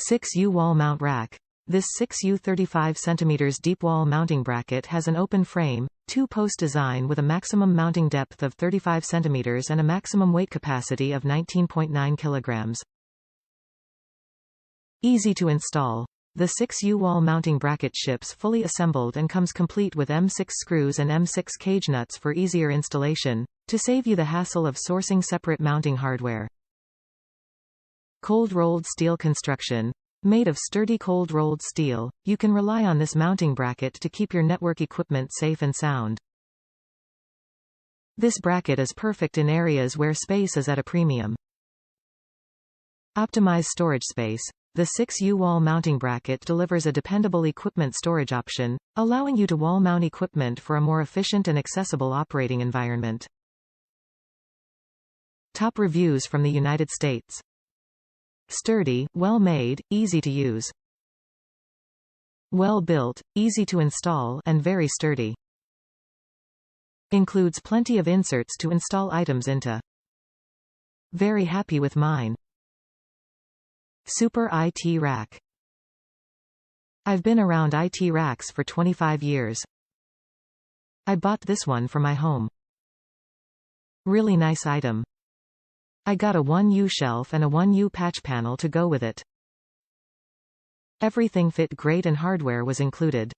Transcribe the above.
6U wall mount rack. This 6U 35 cm deep wall mounting bracket has an open frame, two-post design with a maximum mounting depth of 35 cm and a maximum weight capacity of 19.9 kg. Easy to install. The 6U wall mounting bracket ships fully assembled and comes complete with M6 screws and M6 cage nuts for easier installation, to save you the hassle of sourcing separate mounting hardware. Cold-rolled steel construction. Made of sturdy cold-rolled steel, you can rely on this mounting bracket to keep your network equipment safe and sound. This bracket is perfect in areas where space is at a premium. Optimize storage space. The 6U wall mounting bracket delivers a dependable equipment storage option, allowing you to wall mount equipment for a more efficient and accessible operating environment. Top reviews from the United States. Sturdy, well-made, easy to use. Well-built, easy to install and very sturdy. Includes plenty of inserts to install items into. Very happy with mine. Super IT rack. I've been around IT racks for 25 years. I bought this one for my home. Really nice item. I got a 1U shelf and a 1U patch panel to go with it. Everything fit great and hardware was included.